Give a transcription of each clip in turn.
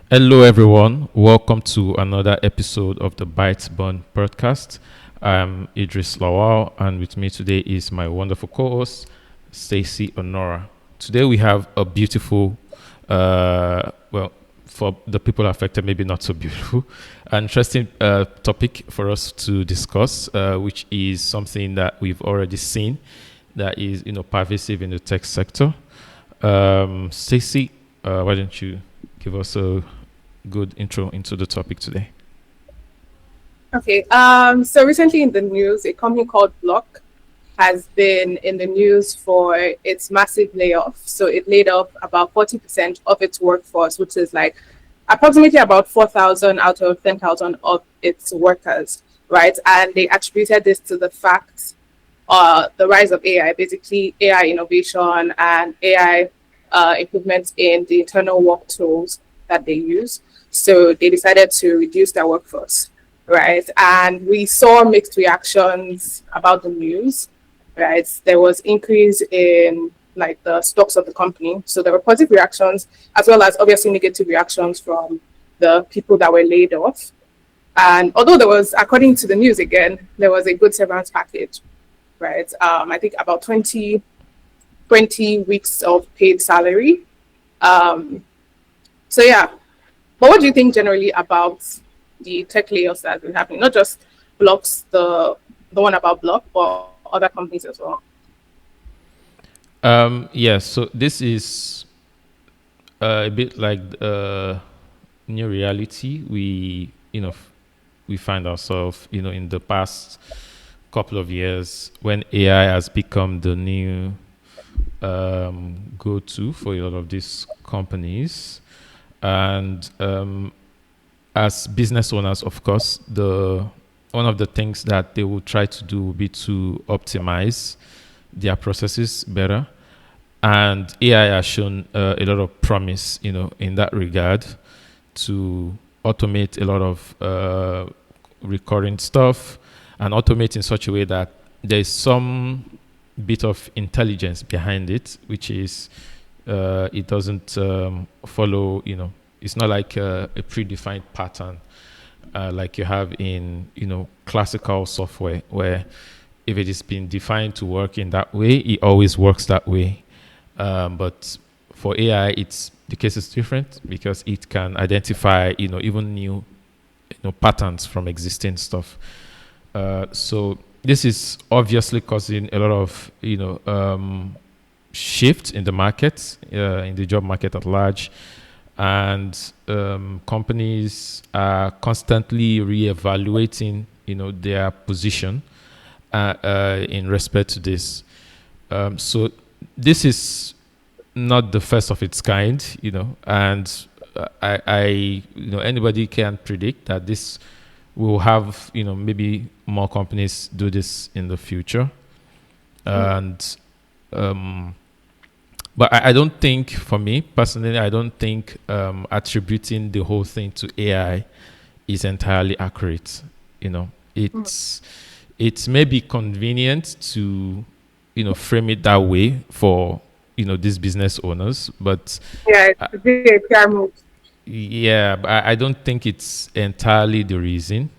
Hello, everyone. Welcome to another episode of the BytesBurn podcast. I'm Idris Lawal, and with me today is my wonderful co-host, Stacy Honora. Today we have a beautiful, for the people affected, maybe not so beautiful, an interesting topic for us to discuss, which is something that we've already seen that is, pervasive in the tech sector. Stacy, why don't you give us a good intro into the topic today? Okay. So recently in the news, a company called Block has been in the news for its massive layoff. So it laid off about 40% of its workforce, which is like approximately about 4,000 out of 10,000 of its workers, right? And they attributed this to the fact, the rise of AI, basically AI innovation and AI improvements in the internal work tools that they use. So they decided to reduce their workforce, right? And we saw mixed reactions about the news, right? There was increase in like the stocks of the company. So there were positive reactions as well as obviously negative reactions from the people that were laid off. And although there was, according to the news again, there was a good severance package, right? I think about 20 weeks of paid salary. Um, so yeah, but what do you think generally about the tech layoffs that have been happening? Not just blocks, the one about block, but other companies as well. Yes, so this is a bit like new reality. We find ourselves, in the past couple of years when AI has become the new go-to for a lot of these companies, and as business owners, of course, the one of the things that they will try to do will be to optimize their processes better. And AI has shown a lot of promise, in that regard, to automate a lot of recurring stuff and automate in such a way that there's some bit of intelligence behind it, which is it doesn't follow, it's not like a predefined pattern like you have in, classical software, where if it is been defined to work in that way, it always works that way. But for AI, it's the case is different because it can identify, even new, patterns from existing stuff. So this is obviously causing a lot of, shift in the market, in the job market at large, and companies are constantly reevaluating, their position in respect to this. So this is not the first of its kind, and anybody can predict that this will have, maybe more companies do this in the future, and but I don't think, for me personally, I don't think attributing the whole thing to AI is entirely accurate. It's maybe convenient to frame it that way for these business owners, but Yeah, uh, it's a PR move. yeah, but I don't think it's entirely the reason.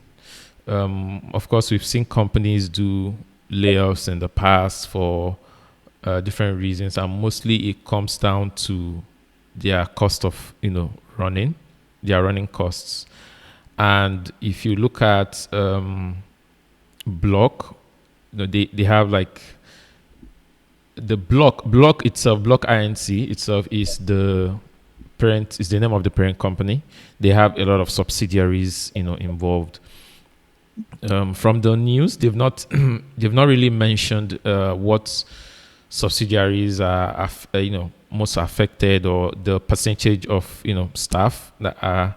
Of course, we've seen companies do layoffs in the past for different reasons, and mostly it comes down to their cost of running, their running costs. And if you look at Block, they have like the block itself. Block Inc itself is the name of the parent company. They have a lot of subsidiaries involved. From the news, they've not really mentioned what subsidiaries are most affected, or the percentage of staff that are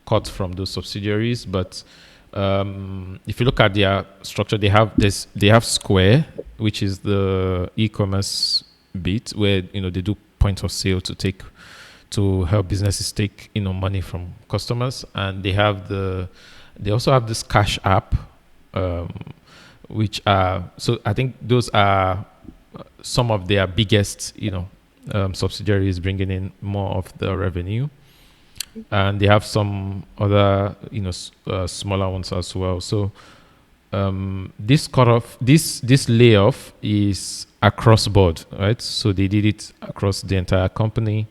cut from those subsidiaries. But if you look at their structure, they have Square, which is the e-commerce bit where they do point of sale to help businesses take money from customers, and they also have this cash app, um, which are, so I think those are some of their biggest subsidiaries, bringing in more of the revenue. and they have some other, smaller ones as well. So this cut off, this layoff is across board, right? So they did it across the entire company,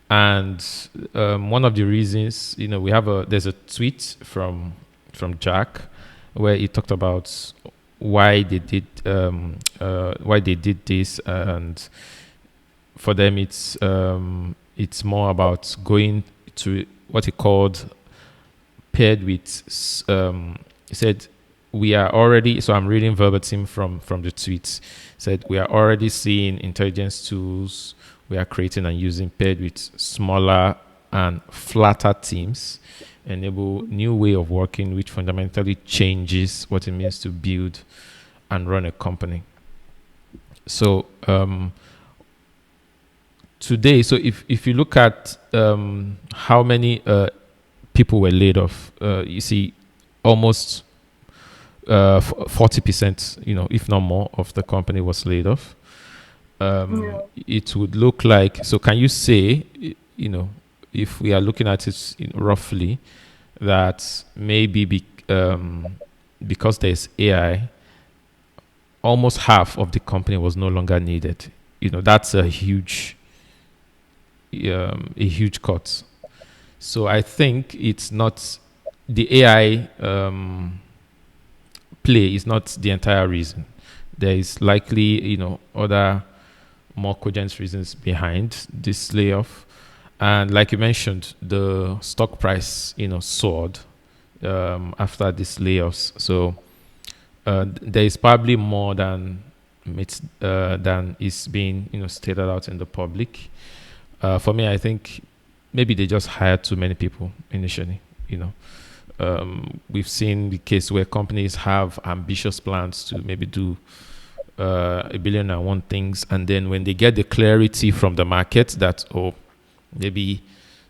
and one of the reasons, we have there's a tweet from Jack where he talked about why they did this, and for them it's more about going to what he called paired with he said, we are already, so I'm reading verbatim from the tweets, said, we are already seeing intelligence tools we are creating and using paired with smaller and flatter teams enable new way of working which fundamentally changes what it means to build and run a company. So today, so if you look at how many people were laid off, you see almost 40%, if not more, of the company was laid off. It would look like, so can you say, if we are looking at it roughly, that maybe because there's AI, almost half of the company was no longer needed. That's a huge cut. So I think it's not the AI play is not the entire reason. There is likely, other more cogent reasons behind this layoff. And like you mentioned, the stock price, soared after these layoffs. So there is probably more than is being, stated out in the public. For me, I think maybe they just hired too many people initially. We've seen the case where companies have ambitious plans to maybe do $1 billion and one things, and then when they get the clarity from the market that maybe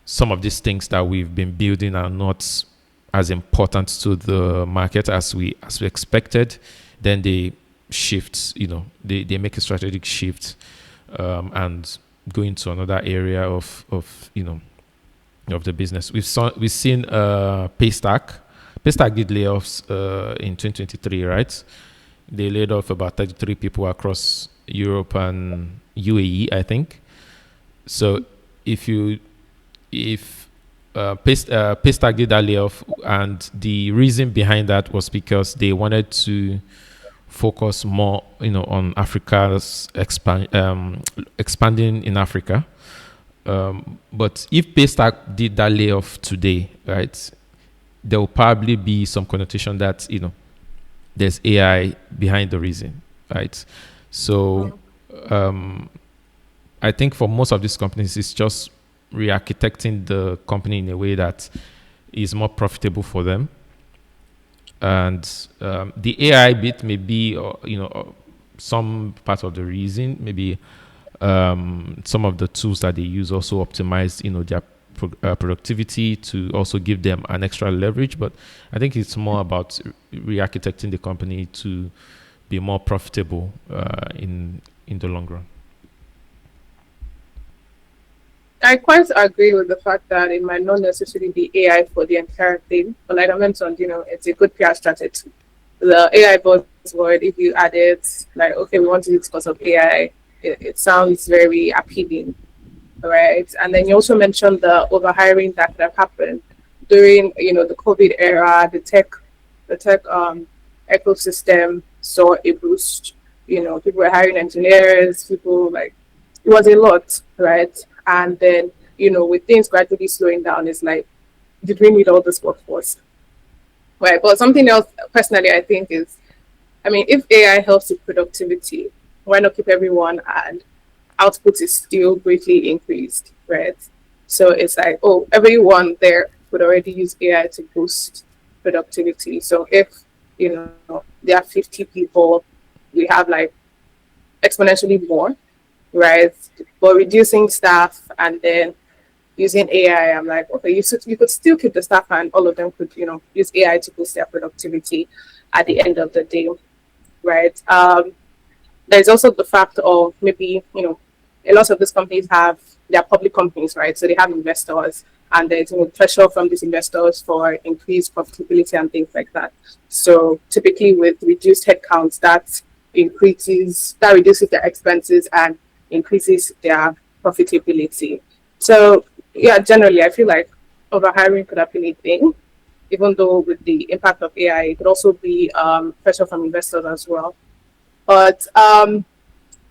some of these things that we've been building are not as important to the market as we expected, then they shift. They make a strategic shift and go into another area of the business. We've seen Paystack. Paystack did layoffs in 2023, right? They laid off about 33 people across Europe and UAE, I think. So if Paystack did that layoff, and the reason behind that was because they wanted to focus more, on Africa's expanding in Africa. But if Paystack did that layoff today, right, there will probably be some connotation that there's AI behind the reason, right? So I think for most of these companies, it's just re-architecting the company in a way that is more profitable for them. And the AI bit may be, some part of the reason. Maybe some of the tools that they use also optimize, their productivity to also give them an extra leverage. But I think it's more about re-architecting the company to be more profitable in the long run. I quite agree with the fact that it might not necessarily be AI for the entire thing, but like I mentioned, it's a good PR strategy. The AI buzzword, if you add it, like, okay, we want to use because of AI, it sounds very appealing, right? And then you also mentioned the overhiring that could have happened during, the COVID era. The tech ecosystem saw a boost. People were hiring engineers. People it was a lot, right? And then, with things gradually slowing down, it's like, did we need all this workforce? Right. But something else, personally, I think is, if AI helps with productivity, why not keep everyone and output is still greatly increased, right? So it's like, everyone there would already use AI to boost productivity. So if, there are 50 people, we have exponentially more, right? But reducing staff and then using AI, I'm like, okay, you could still keep the staff and all of them could, use AI to boost their productivity at the end of the day, right? There's also the fact of maybe, a lot of these companies they're public companies, right? So they have investors. and there's pressure from these investors for increased profitability and things like that. So typically with reduced headcounts, that reduces their expenses and increases their profitability. So yeah, generally I feel like overhiring could have been a thing, even though with the impact of AI, it could also be pressure from investors as well. But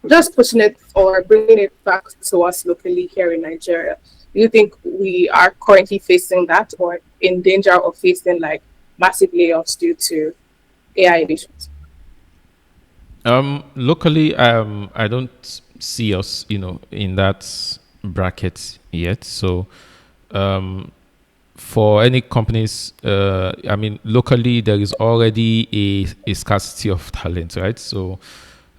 just pushing it or bringing it back to us locally here in Nigeria, do you think we are currently facing that or in danger of facing like massive layoffs due to AI initiatives? Locally, I don't see us, in that bracket yet. So, um, for any companies, I mean, locally there is already a scarcity of talent, right? So,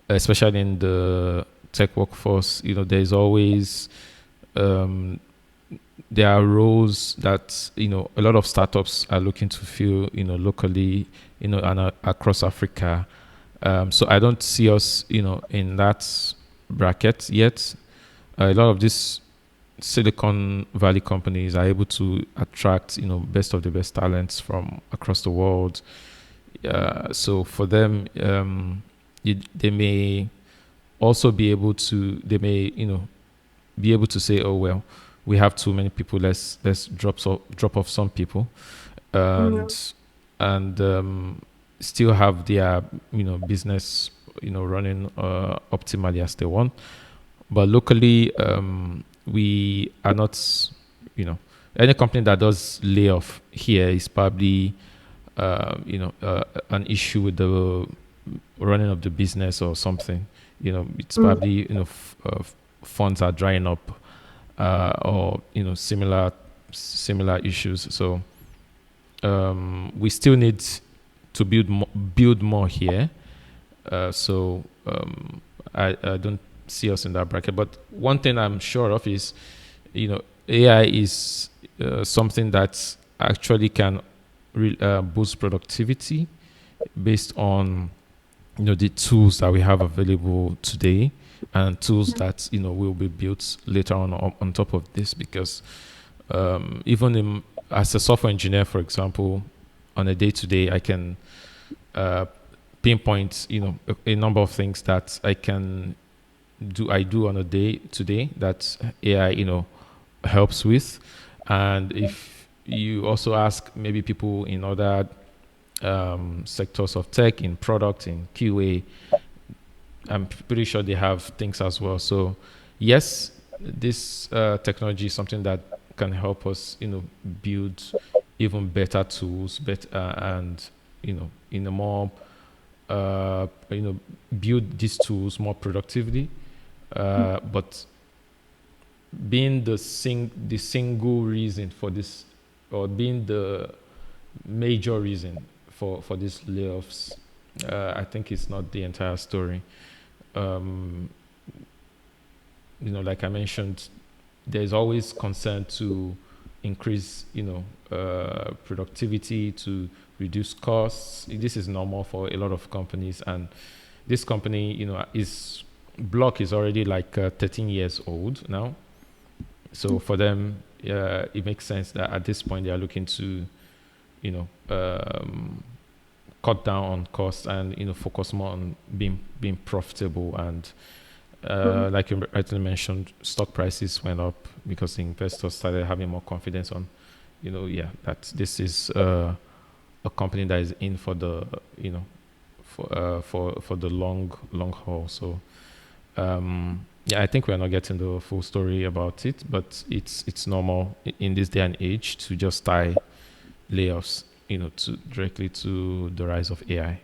especially in the tech workforce, there is always um, there are roles that a lot of startups are looking to fill, locally, and across Africa. So I don't see us, in that bracket yet. A lot of these Silicon Valley companies are able to attract, best of the best talents from across the world. So for them, they may also be able to, be able to say, oh well, we have too many people. Let's drop off some people, Mm, and still have their business running optimally as they want. But locally, we are not, any company that does layoff here is probably an issue with the running of the business or something. It's mm, probably funds are drying up, or similar issues. So we still need to build more here. So I don't see us in that bracket. But one thing I'm sure of is, AI is something that actually can boost productivity based on the tools that we have available today, and tools that will be built later on top of this. Because as a software engineer, for example, on a day to day, I can uh, pinpoint a number of things that I do on a day to day that AI helps with. And if you also ask maybe people in other sectors of tech, in product, in QA, I'm pretty sure they have things as well. So yes, this technology is something that can help us build even better tools, and in a more build these tools more productively. But being the single reason for this, or being the major reason for these layoffs, I think it's not the entire story. Um, like I mentioned, there's always concern to increase, productivity, to reduce costs. This is normal for a lot of companies, and this company, is Block is already like 13 years old now. So for them, it makes sense that at this point they are looking to, you know, um, cut down on costs, and focus more on being profitable. And mm, like you rightly mentioned, stock prices went up because the investors started having more confidence on, that this is a company that is in for the, for the long haul. So yeah, I think we're not getting the full story about it, but it's normal in this day and age to just tie layoffs, to directly to the rise of AI.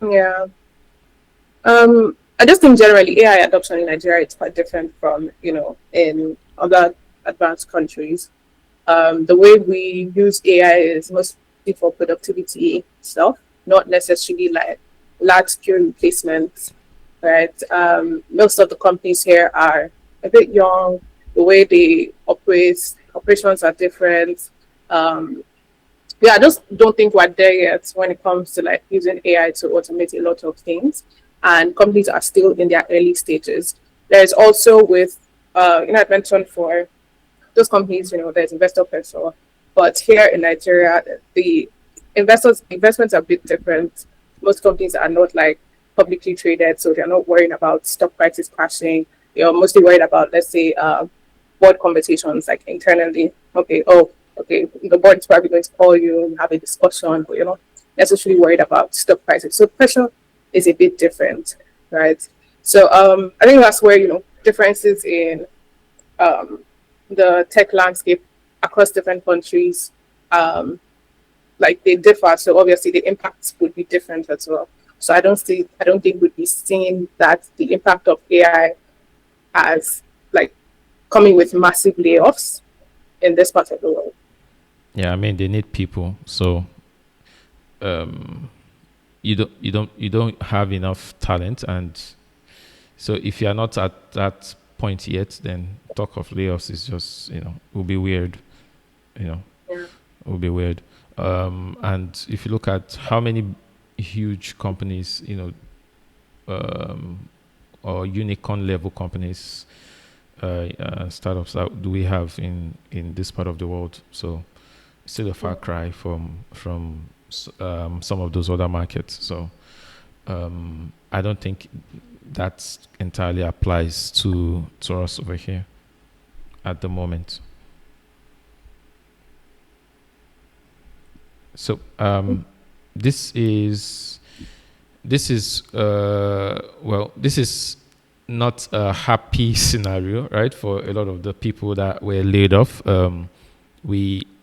yeah. I just think generally AI adoption in Nigeria is quite different from, in other advanced countries. The way we use AI is mostly for productivity stuff, not necessarily like large scale replacements, right? Most of the companies here are a bit young. The way they operations are different. Um, yeah, I just don't think we're there yet when it comes to like using AI to automate a lot of things, and companies are still in their early stages. There's also with, I mentioned for those companies, there's investor pressure. But here in Nigeria, the investments are a bit different. Most companies are not like publicly traded, so they're not worrying about stock prices crashing. You're mostly worried about, let's say, board conversations like internally. Okay, okay, the board is probably going to call you and have a discussion, but you're not necessarily worried about stock prices. So pressure is a bit different, right? So I think that's where differences in the tech landscape across different countries, like they differ. So obviously the impacts would be different as well. So I don't think we'd be seeing that the impact of AI as like coming with massive layoffs in this part of the world. Yeah, I mean they need people, so you don't have enough talent, and so if you're not at that point yet, then talk of layoffs is just will be weird, Yeah. will be weird. And if you look at how many huge companies, or unicorn level companies, startups that do we have in this part of the world? So it's still a far cry from some of those other markets. So I don't think that entirely applies to us over here at the moment. So this is this is not a happy scenario, right, for a lot of the people that were laid off. I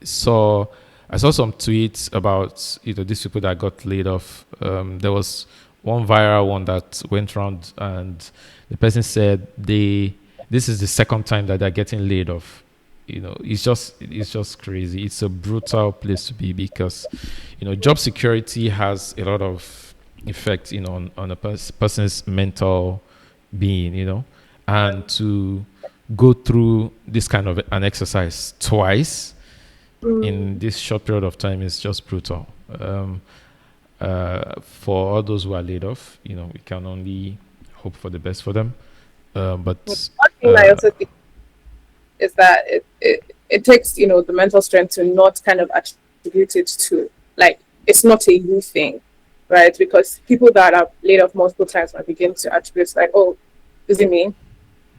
saw some tweets about these people that got laid off. There was one viral one that went around, and the person said this is the second time that they're getting laid off. It's just crazy. It's a brutal place to be because job security has a lot of effect on a person's mental being, and to go through this kind of an exercise twice in this short period of time is just brutal. For all those who are laid off, we can only hope for the best for them. But one thing I also think is that it takes the mental strength to not kind of attribute it to, like, it's not a you thing, right? Because people that are laid off multiple times might begin to attribute, like, oh, is it me?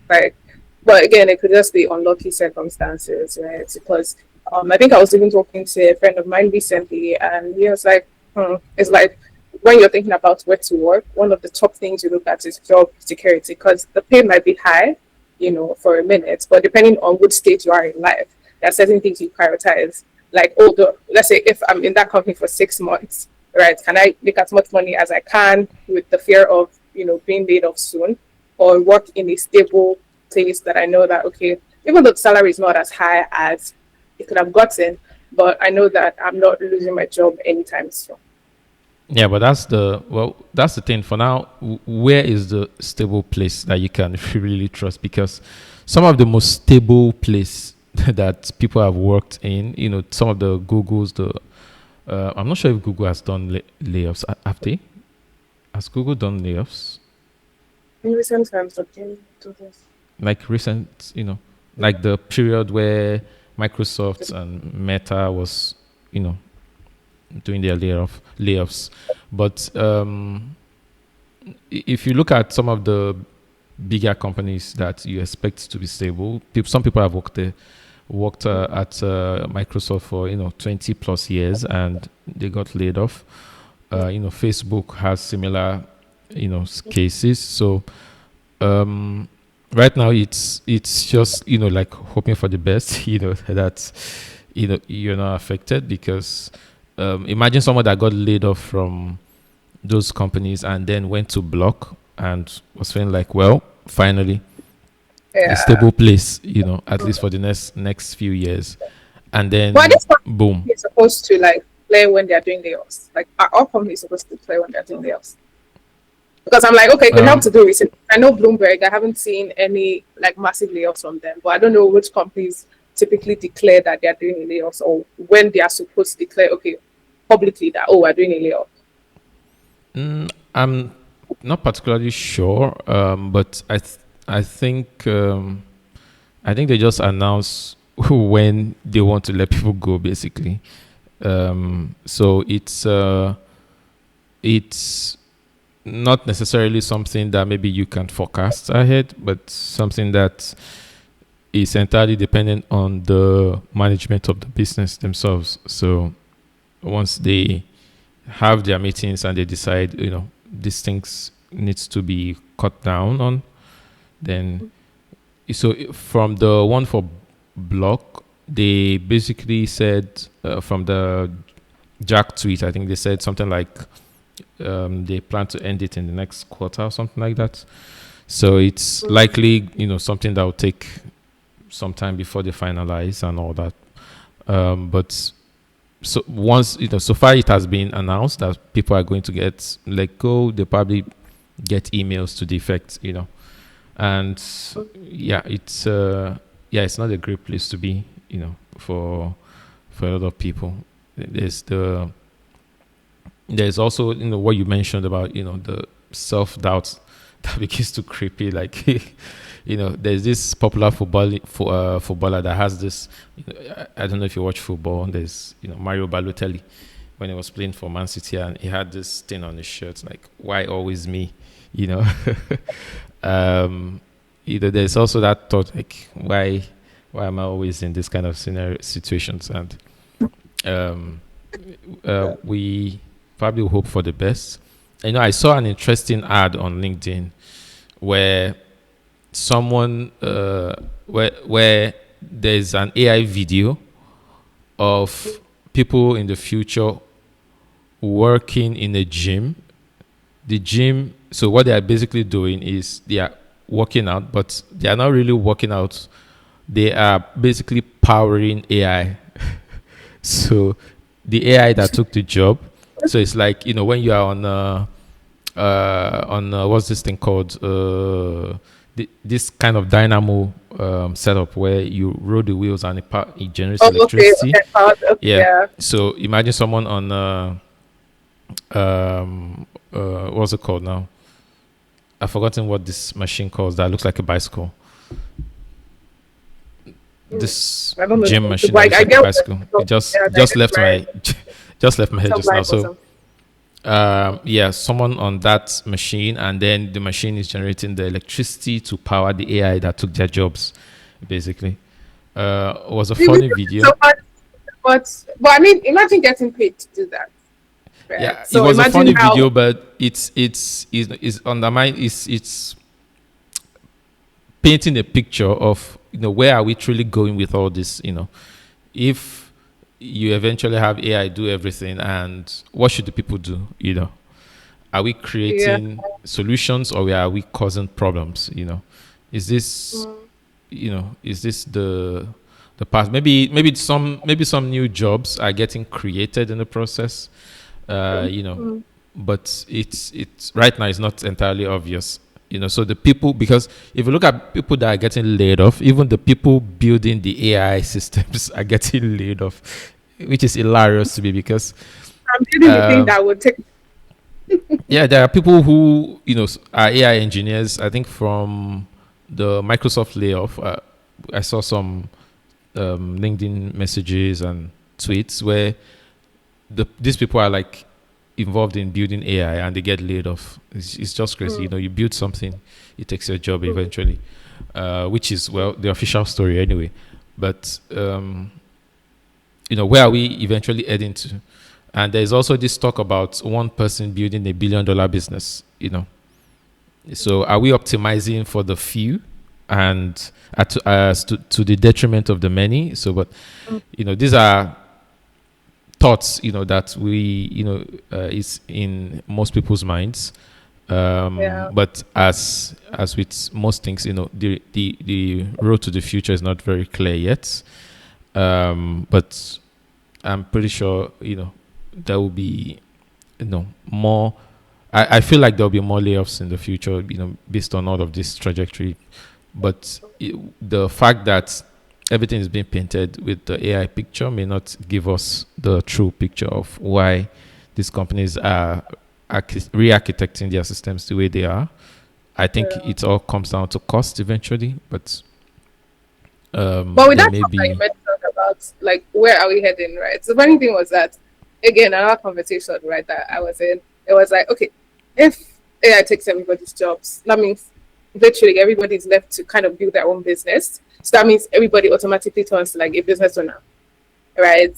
Like, but again, it could just be unlucky circumstances, right? Because I think I was even talking to a friend of mine recently, and he was like, it's like when you're thinking about where to work, one of the top things you look at is job security, because the pay might be high, for a minute, but depending on which stage you are in life, there are certain things you prioritize. Like, let's say if I'm in that company for 6 months, right, can I make as much money as I can with the fear of, being laid off soon, or work in a stable place that I know that, okay, even though the salary is not as high as it could have gotten, but I know that I'm not losing my job anytime soon. Yeah, but that's the thing. For now, where is the stable place that you can really trust? Because some of the most stable place that people have worked in, some of the Googles, I'm not sure if Google has done layoffs. Have they? Has Google done layoffs? In recent times, okay, do this. Like recent, like the period where Microsoft and Meta was, doing their layoffs. But if you look at some of the bigger companies that you expect to be stable, some people have worked at Microsoft for 20 plus years and they got laid off. Facebook has similar cases. So right now it's just like hoping for the best. That you're not affected, because imagine someone that got laid off from those companies and then went to Block and was feeling like, well, finally, a stable place, at least for the next few years. And then, boom. You're supposed to like play when they're doing layoffs. Like, are all companies supposed to play when they're doing layoffs? Because I'm like, okay, it could help to do research. I know Bloomberg, I haven't seen any like massive layoffs from them, but I don't know which companies typically declare that they're doing layoffs, or when they are supposed to declare, okay, publicly that, oh, we're doing a layoff. I'm not particularly sure, but I think they just announced when they want to let people go, basically. So it's not necessarily something that maybe you can forecast ahead, but something that is entirely dependent on the management of the business themselves. So once they have their meetings and they decide, these things needs to be cut down on, then so from the one for Block, they basically said from the Jack tweet, I think they said something like they plan to end it in the next quarter or something like that. So it's likely, something that will take some time before they finalize and all that. But so once, so far it has been announced that people are going to get let go. They probably get emails to the effect, and it's not a great place to be, for a lot of people. There's also, what you mentioned about, the self-doubt that begins to creep in. Like, there's this popular footballer that has this, I don't know if you watch football. There's, Mario Balotelli, when he was playing for Man City, and he had this thing on his shirt, like, why always me? There's also that thought, like, why am I always in this kind of situations? And we probably hope for the best. I saw an interesting ad on LinkedIn where someone where there's an AI video of people in the future working in a gym. The gym, so what they are basically doing is they are working out, but they are not really working out. They are basically powering AI. So the AI that took the job. So it's like, when you are on what's this thing called? This kind of dynamo setup where you roll the wheels and it generates electricity. Okay. Yeah. So imagine someone on what's it called now? I've forgotten what this machine calls that looks like a bicycle. This gym machine that looks like a bicycle. It just left my head just now. So someone on that machine, and then the machine is generating the electricity to power the AI that took their jobs, basically. It was a funny video. But I mean, imagine getting paid to do that. Right? Yeah, so it was a funny video, but it's undermine it's painting a picture of where are we truly going with all this. If you eventually have AI do everything, and what should the people do? Are we creating solutions, or are we causing problems? Is this is this the past? Maybe some new jobs are getting created in the process. But it's right now it's not entirely obvious. So the people, because if you look at people that are getting laid off, even the people building the AI systems are getting laid off, which is hilarious to me, because I'm building the thing that would take. There are people who are AI engineers. I think from the Microsoft layoff, I saw some LinkedIn messages and tweets where these people are like involved in building AI and they get laid off. It's just crazy. You build something, it takes your job eventually, which is, well, the official story anyway. But where are we eventually heading to? And there's also this talk about one person building $1 billion business. So are we optimizing for the few and to the detriment of the many? So, but these are thoughts that we is in most people's minds, but as with most things, the road to the future is not very clear yet, but I'm pretty sure there will be more. I feel like there'll be more layoffs in the future, based on all of this trajectory. But the fact that everything is being painted with the AI picture may not give us the true picture of why these companies are re-architecting their systems the way they are. I think it all comes down to cost eventually, but But with there that may talk that you be mentioned about like where are we heading, right? So the funny thing was that again another conversation, right, that I was in, it was like, okay, if AI takes everybody's jobs, that means literally everybody's left to kind of build their own business. So that means everybody automatically turns to like a business owner, right?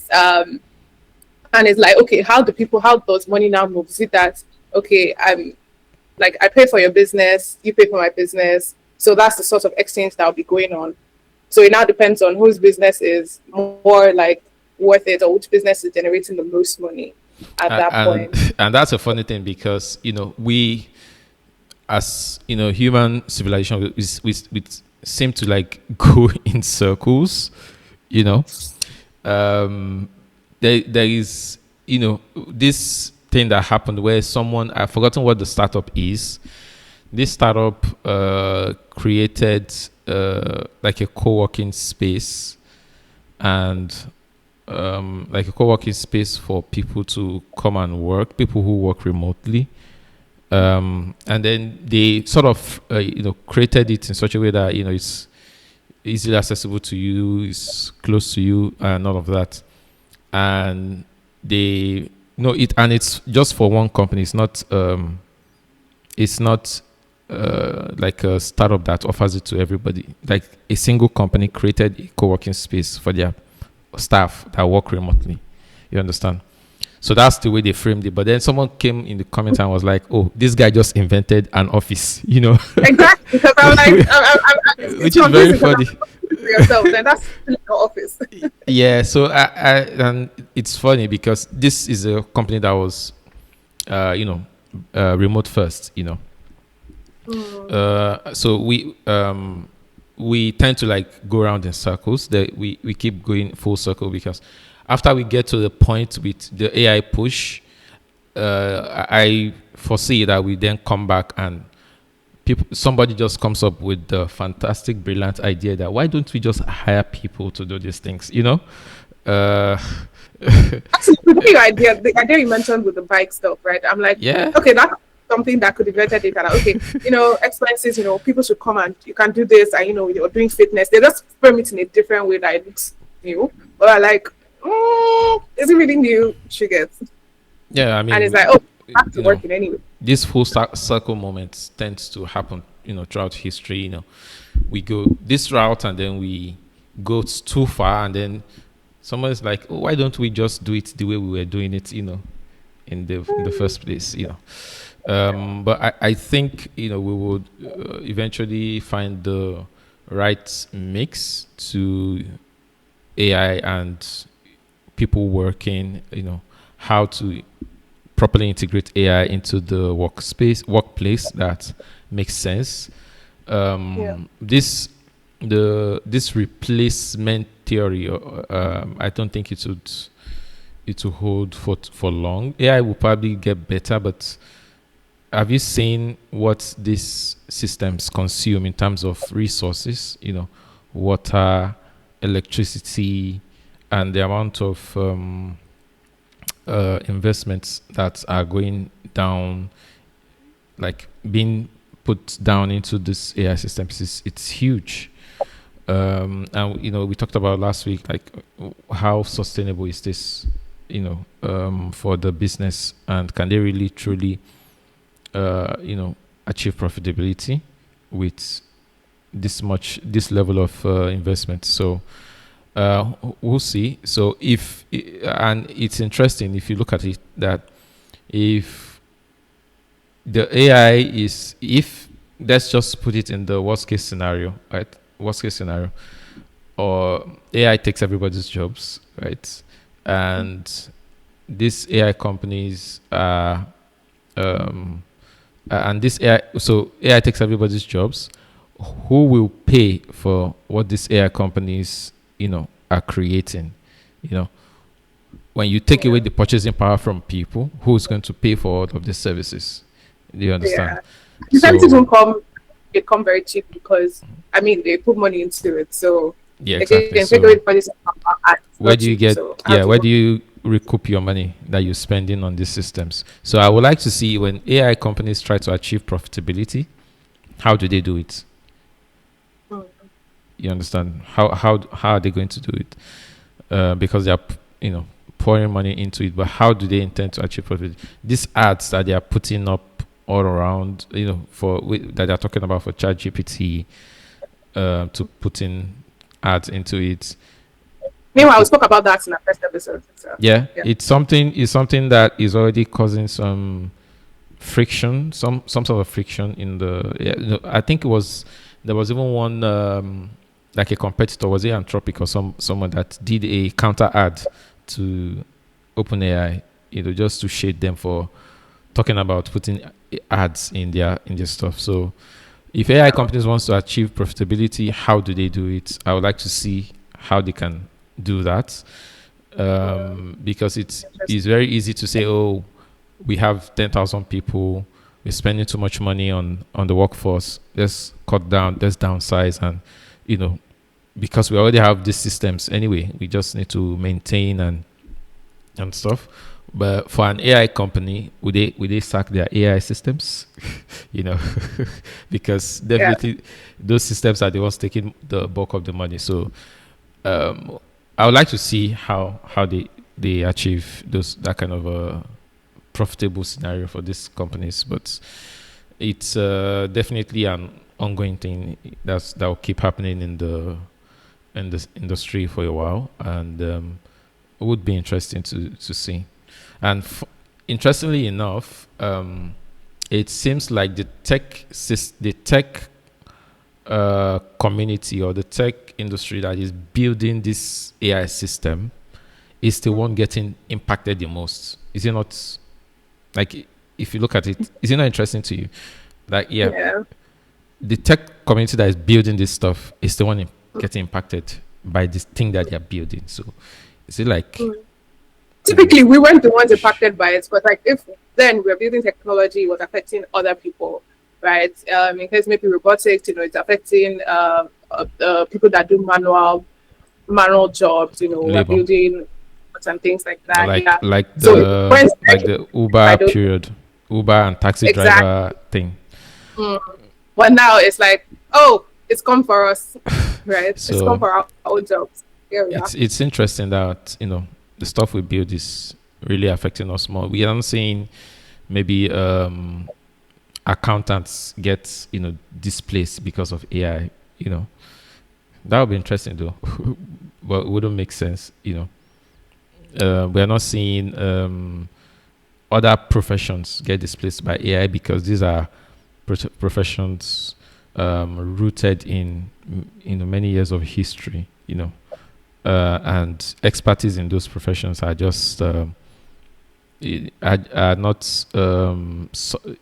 And it's like, okay, how does money now move? Is it that okay, I'm like I pay for your business, you pay for my business. So that's the sort of exchange that will be going on. So it now depends on whose business is more like worth it or which business is generating the most money at that and point. and that's a funny thing because we as human civilization we seem to like go in circles, you know there is this thing that happened where someone, I've forgotten what the startup is. This startup created like a co-working space, and like a co-working space for people to come and work, people who work remotely. And then they sort of created it in such a way that it's easily accessible to you, it's close to you, and all of that. And they know it, and it's just for one company. It's not like a startup that offers it to everybody. Like a single company created a co-working space for their staff that work remotely. You understand? So that's the way they framed it. But then someone came in the comments and was like, "Oh, this guy just invented an office," Exactly, because I'm like, it's which is very confusing because funny. I'm for yourself, then that's still your office. Yeah. So and it's funny because this is a company that was, remote first. So we tend to like go around in circles. We keep going full circle because after we get to the point with the AI push, I foresee that we then come back and somebody just comes up with the fantastic, brilliant idea that why don't we just hire people to do these things? Uh, Actually, the idea, the idea you mentioned with the bike stuff, right? I'm like, yeah, okay, that's something that could be better data. Like, okay, expenses, people should come and you can do this, and you're doing fitness. They just frame it in a different way that it looks new. But I like, is it really new? She gets, yeah. I and it's mean, like, oh, that's you know, working anyway. this full circle moment tends to happen, throughout history. We go this route and then we go too far, and then someone's like, oh, why don't we just do it the way we were doing it, in the first place, but I think we would eventually find the right mix to AI and people working, how to properly integrate AI into the workplace that makes sense. Yeah. This replacement theory, I don't think it will hold for long. AI will probably get better, but have you seen what these systems consume in terms of resources? Water, electricity, and the amount of investments that are going down, like being put down into this AI systems, it's huge. And we talked about last week, like how sustainable is this, for the business, and can they really truly, achieve profitability with this level of investment? So we'll see. So and it's interesting if you look at it that if the AI if let's just put it in the worst case scenario, right? Worst case scenario, or AI takes everybody's jobs, right? And these AI companies are, and this AI, so AI takes everybody's jobs. Who will pay for what these AI companies, are creating? You know, when you take away the purchasing power from people, who's going to pay for all of these services? Do you understand? Yeah. The services So won't come, they come very cheap because, I mean, they put money into it. So, yeah, exactly. again, take away So the policy, it's where not do you cheap. get So, I have yeah to where go. do you recoup your money that you're spending on these systems? So I would like to see when AI companies try to achieve profitability, how do they do it? Mm. You understand how are they going to do it? Because they are pouring money into it, but how do they intend to achieve profit? These ads that they are putting up all around, that they're talking about for ChatGPT, to put in ads into it. Meanwhile, we spoke about that in our first episode. So, yeah, it's something that is already causing some friction, some sort of friction in the. I think there was even one like a competitor, was it Anthropic or someone that did a counter ad to OpenAI, just to shade them for talking about putting ads in their stuff. So if AI companies wants to achieve profitability, how do they do it? I would like to see how they can do that, because it's very easy to say, oh, we have 10,000 people, we're spending too much money on the workforce, let's cut down, let's downsize, and because we already have these systems anyway, we just need to maintain and stuff. But for an AI company, would they sack their AI systems? Because definitely those systems are the ones taking the bulk of the money. So I would like to see how they achieve that kind of a profitable scenario for these companies. But it's definitely an ongoing thing that will keep happening in the industry for a while, and it would be interesting to see. And interestingly enough, it seems like the tech community or the tech industry that is building this AI system is the one getting impacted the most. Is it not? Like, if you look at it, is it not interesting to you? Like, the tech community that is building this stuff is the one getting impacted by this thing that they are building. So, is it like? Typically, we weren't the ones impacted by it, but like if then we're building technology, it was affecting other people, right? In case maybe robotics, it's affecting people that do manual jobs, we're building and things like that. Like the Uber period, Uber and taxi driver thing. But now it's like, oh, it's come for us, right? So it's come for our own jobs. It's interesting that the stuff we build is really affecting us more. We are not seeing maybe accountants get displaced because of AI. That would be interesting though, but it wouldn't make sense. We are not seeing other professions get displaced by AI because these are professions rooted in many years of history. And expertise in those professions are just are not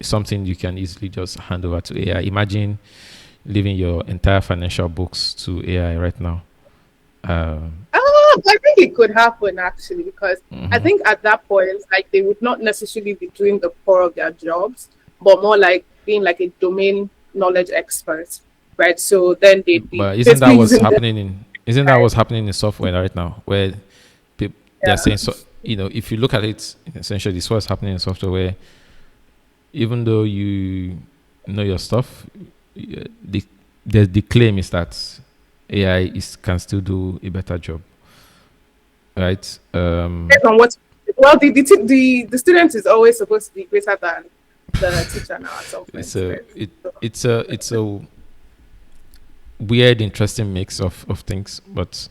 something you can easily just hand over to AI. Imagine leaving your entire financial books to AI right now. I think it could happen actually, because I think at that point, like, they would not necessarily be doing the core of their jobs, but more like being like a domain knowledge expert, right? So then they'd be. But isn't that what's happening Isn't that what's happening in software right now, where they're saying, so, if you look at it, essentially, this is what's happening in software, where even though you know your stuff, the claim is that AI can still do a better job, right? Based on what? Well, the student is always supposed to be greater than the teacher now at some point. It's a weird, interesting mix of things, but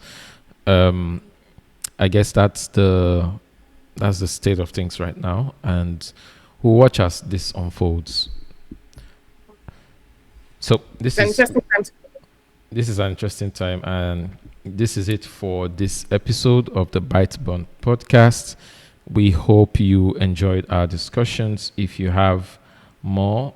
I guess that's the state of things right now, and we'll watch as this unfolds. So this is an interesting time, and this is it for this episode of the BytesBurn podcast. We hope you enjoyed our discussions. If you have more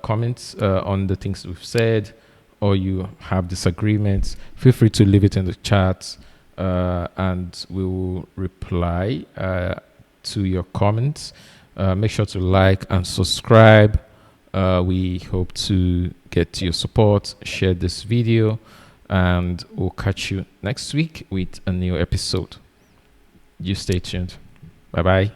comments on the things we've said, or you have disagreements, feel free to leave it in the chat, and we will reply to your comments. Make sure to like and subscribe. We hope to get your support. Share this video, and we'll catch you next week with a new episode. You stay tuned. Bye-bye.